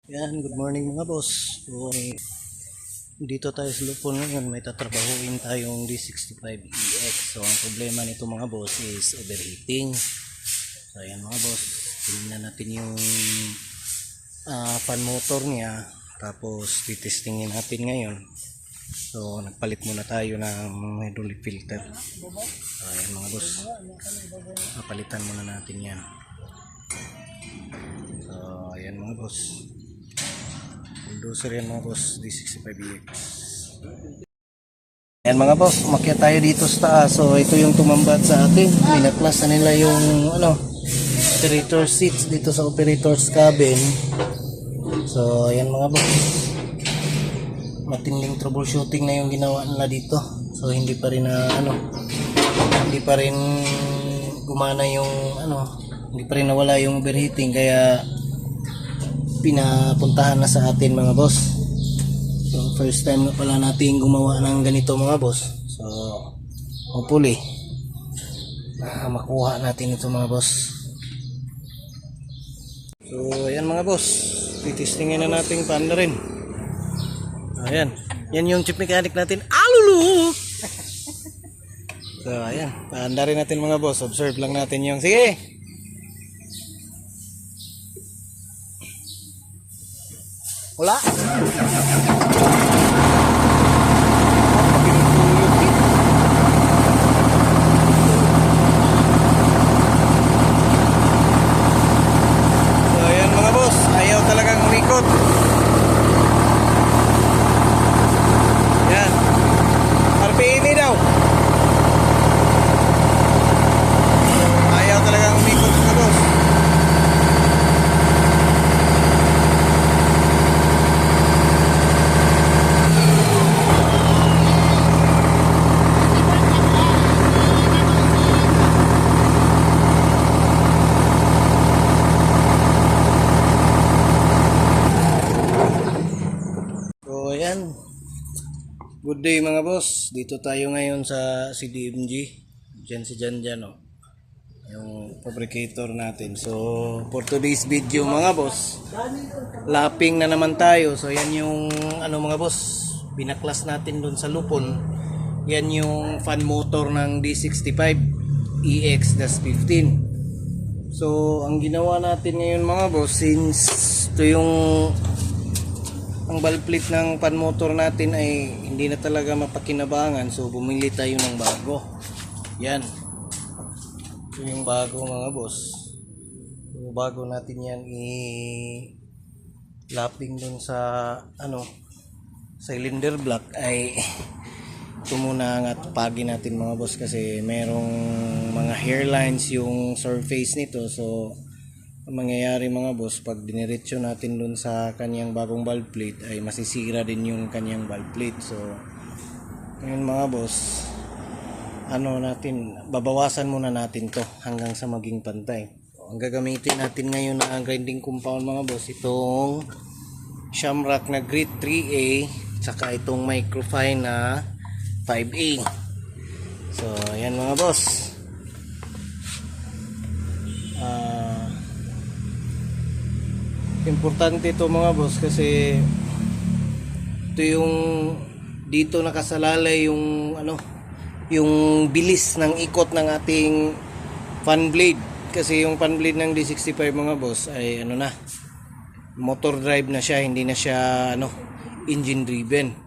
Yan, good morning mga boss. So, dito tayo sa Lupon ngayon, may tatrabahuin tayong D65EX. So, ang problema nito mga boss is overheating. So, ayan mga boss, tingnan natin yung fan motor niya. Tapos, titestingin natin ngayon. So, nagpalit muna tayo ng hydraulic filter. So, ayan mga boss, papalitan muna natin yan. So, ayan mga boss. Bulldozer yan mga boss, D65EX. Ayan mga boss, umakyat tayo dito sa taas. So ito yung tumambat sa atin. Minaklas na nila yung operator seats dito sa operator's cabin. So ayan mga boss, matinding troubleshooting na yung ginawa nila dito. So hindi pa rin hindi pa rin gumana yung hindi pa rin nawala yung overheating, kaya pinapuntahan na sa atin mga boss. So first time na pala natin gumawa ng ganito mga boss. So hopefully makuha natin ito mga boss. So ayan mga boss, titistingin na natin paanda rin. Ayan, yan yung chip mechanic natin. Alulu! So ayan, paanda rin natin mga boss. Observe lang natin yung, sige. Wala. So ayan mga boss, ayaw talagang umikot. Yan, RPM daw. Ayaw talagang umikot mga boss. So ayan, good day mga boss. Dito tayo ngayon sa CDMG. Diyan si Janjan, yung fabricator natin. So for today's video mga boss, lapping na naman tayo. So yan yung mga boss, binaklas natin doon sa Lupon. Yan yung fan motor ng D65EX-15. So ang ginawa natin ngayon mga boss, since ito yung ang valve plate ng fan motor natin ay hindi na talaga mapakinabangan, so bumili tayo ng bago. Yan, ito yung bago mga boss. So bago natin yan i-lapping dun sa cylinder block, ay ito muna nga tupagin natin mga boss, kasi merong mga hairlines yung surface nito. So ang mangyayari mga boss, pag diniretso natin dun sa kanyang bagong valve plate, ay masisira din yung kanyang valve plate. So ngayon mga boss, babawasan muna natin to hanggang sa maging pantay. So, ang gagamitin natin ngayon na grinding compound mga boss, itong Shamrock na Grit 3A, tsaka itong Microfine na 5A. So ayan mga boss, importante ito mga boss, kasi ito yung dito nakasalalay yung yung bilis ng ikot ng ating fan blade. Kasi yung fan blade ng D65 mga boss ay motor drive na siya, hindi na siya engine driven.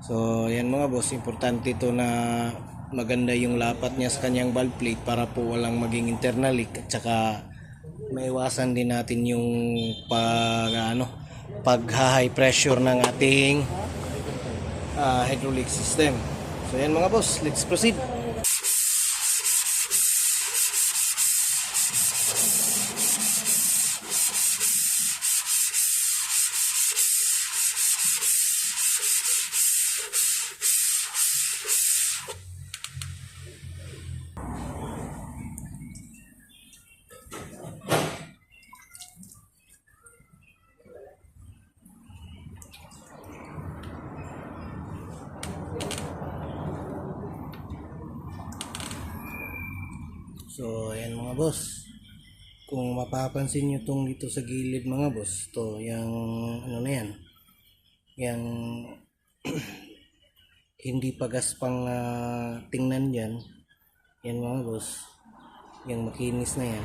So yan mga boss, importante ito na maganda yung lapat niya sa kanyang valve plate para po walang maging internal leak, at saka maiwasan din natin yung pag high pressure ng ating hydraulic system. So yan mga boss, let's proceed. So ayan mga boss, kung mapapansin nyo tong dito sa gilid mga boss, to yung ano yan, yang hindi pa gaspang tingnan yan, yan mga boss, yung makinis na yan.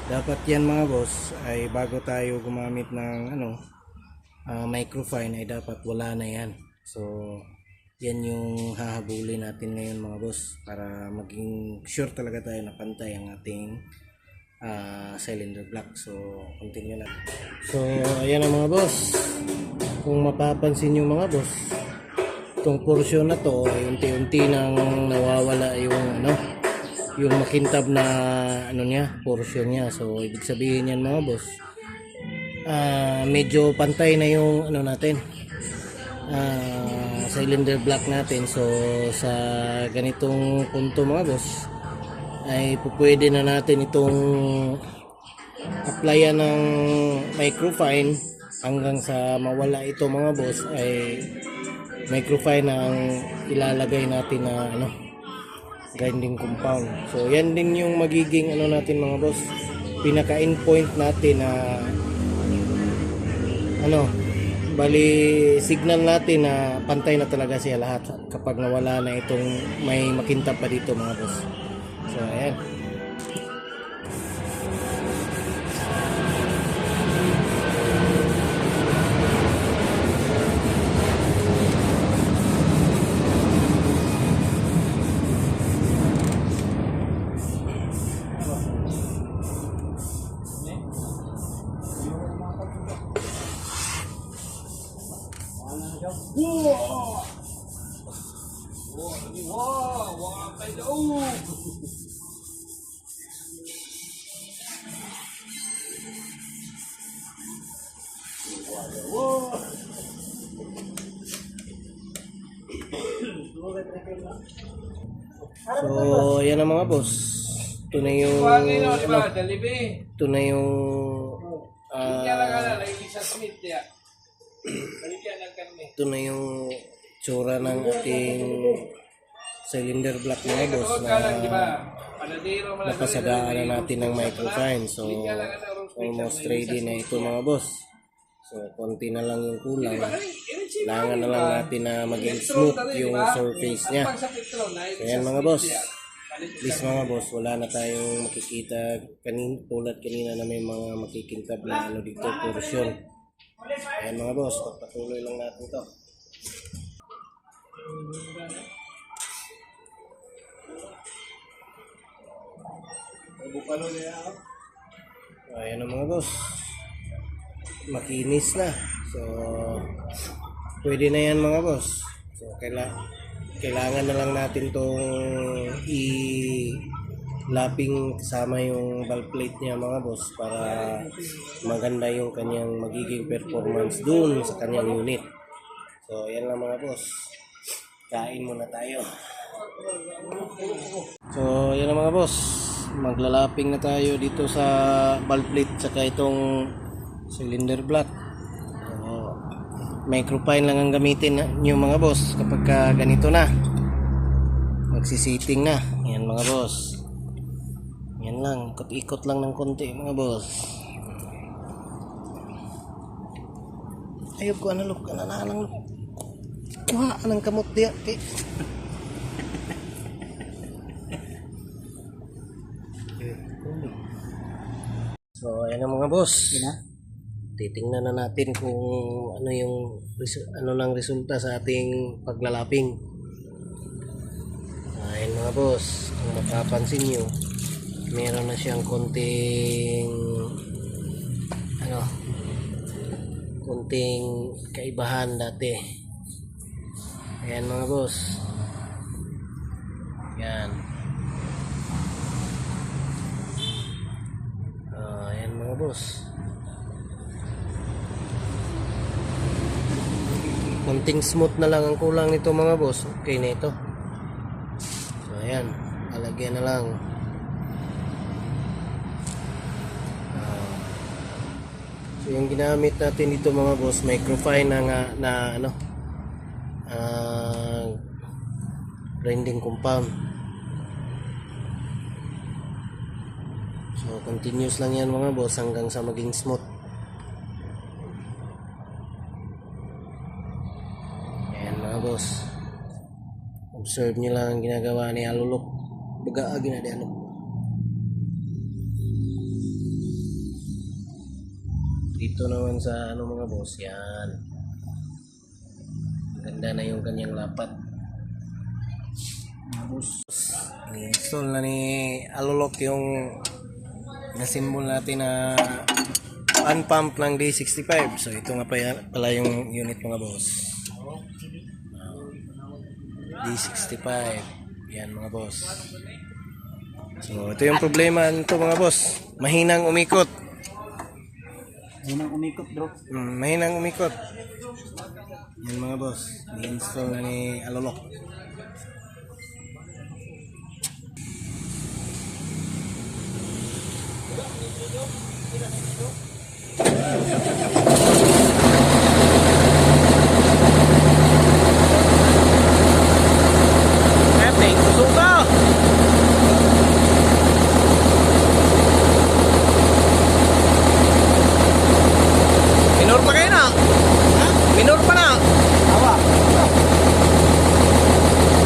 Dapat yan mga boss ay bago tayo gumamit ng microfine ay dapat wala na yan. So yan yung hahabulin natin ngayon mga boss, para maging sure talaga tayo na pantay ang ating cylinder block. So continue na. So ayan na mga boss, kung mapapansin nyo mga boss, itong portion na to ay unti-unti nang nawawala yung yung makintab na portion niya. So ibig sabihin yan mga boss, medyo pantay na yung natin, cylinder block natin. So sa ganitong punto mga boss ay pupwede na natin itong applyan ng microfine hanggang sa mawala ito mga boss. Ay microfine ang ilalagay natin na grinding compound. So yan din yung magiging natin mga boss, pinaka end point natin na bali signal natin na pantay na talaga siya lahat kapag nawala na itong may makintab pa dito mga boss. So ayan. So yan na mga boss, ito na yung ito na yung ito na yung tsura ng ating cylinder block mga boss na napasagaan na natin ng microfine. So almost ready na ito mga boss. So konti na lang yung kulang, kailangan na lang natin na maging smooth yung surface niya. So yan mga boss, please mga boss, wala na tayong makikita tulad kanina na may mga makikintab na dito portion. Ayan mga boss, pagpatuloy lang natin to. Ayan na mga boss, makinis na. So pwede na yan mga boss. So kailangan na lang natin tong i-lapping kasama yung valve plate niya mga boss, para maganda yung kanyang magiging performance dun sa kanyang unit. So yan lang mga boss, kain muna tayo. So yan lang mga boss, maglalaping na tayo dito sa valve plate saka itong cylinder block. So microfine lang ang gamitin nyo mga boss kapag ganito na, magsisiting na. Yan mga boss, yan lang, ikot lang ng konti mga boss. Ayop ko analog ka na lang, kuha ng kamot diya okay. So ayan na mga boss, titingnan na natin kung ano yung nang resulta sa ating paglalaping. Ayan mga boss, kung mapapansin nyo, meron na siyang konting konting kaibahan dati. Ayan mga boss, yan. Ayan mga boss, konting smooth na lang ang kulang nito mga boss. Okay na ito. So ayan, alagyan na lang. So yung ginamit natin dito mga boss, microfine na grinding compound. So continuous lang yan mga boss hanggang sa maging smooth. boss. Observe nyo lang ang ginagawa ni Alulok. Baga ginadiano. Dito naman sa ano mga boss, yan. Ganda na yung kanyang lapat. Tapos install na ni Alulok yung na-symbol natin na unpump ng D65. So ito nga pala yung unit mga boss. D65. Yan mga boss. So ito yung problema nito mga boss. Mahinang umikot. Mahinang umikot bro. Mahinang umikot. Yan mga boss. Ni-install na ni Alulok. Epic, suka! Minor pa kayo na? Minor pa na? Awa.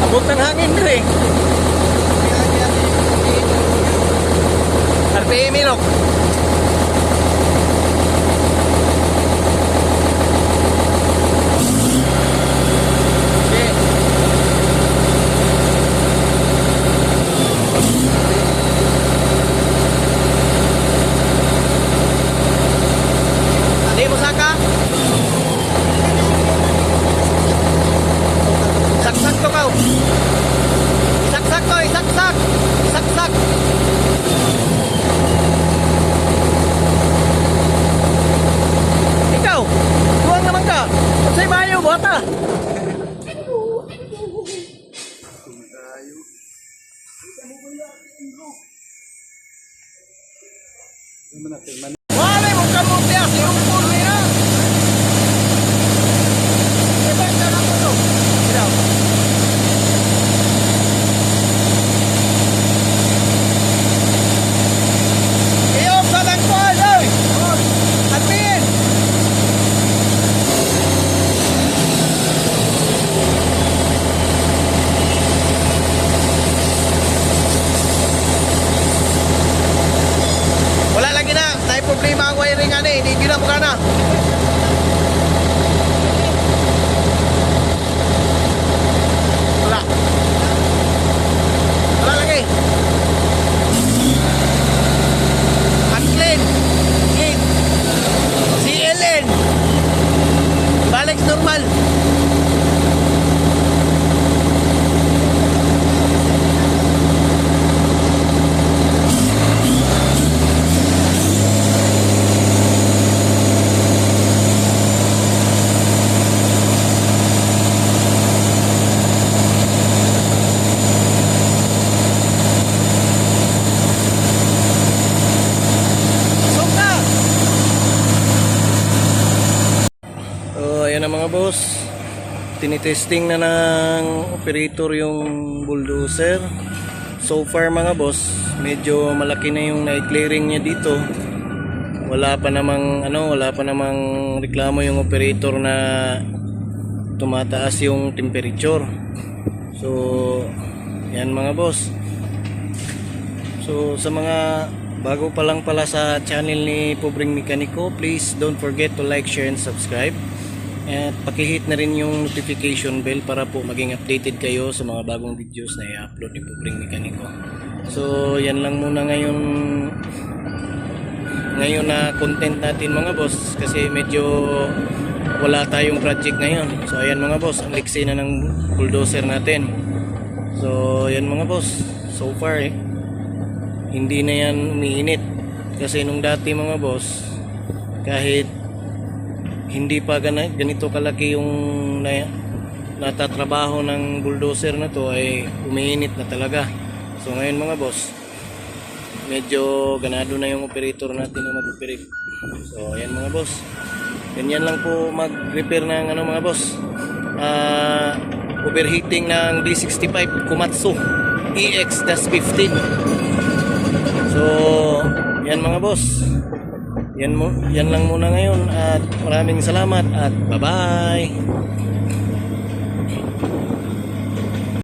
Abot ng hangin rin. RPM minok. Saksak. Ikaw, buwang naman ka. Sa'yo bayo, bota. Wala mo ka mo tiyak yung pool niya. Iba ka na mo to. Ikaw. Problema ang wiring hindi ginawa na. Wala. Wala lagi. Clean. CLN. Balik normal. Ayan na mga boss, tinitesting na ng operator yung bulldozer. So far mga boss, medyo malaki na yung na-clearing niya dito. Wala pa namang reklamo yung operator na tumataas yung temperature. So yan mga boss. So sa mga bago pa lang pala sa channel ni Pobreng Mekaniko, please don't forget to like, share and subscribe. At pakihit na rin yung notification bell para po maging updated kayo sa mga bagong videos na i-upload ni Pobreng Mekaniko. So yan lang muna ngayon na content natin mga boss, kasi medyo wala tayong project ngayon. So ayan mga boss, ang liksi na ng bulldozer natin. So yan mga boss, so far hindi na yan umiinit. Kasi nung dati mga boss, kahit hindi pa ganito kalaki yung natatrabaho ng bulldozer na to, ay umiinit na talaga. So ngayon mga boss, medyo ganado na yung operator natin na mag-operate. So ayan mga boss, ganyan lang po mag-repair ng mga boss, overheating ng D65 Komatsu EX-15. So yan mga boss, yan lang muna ngayon, at maraming salamat at bye bye.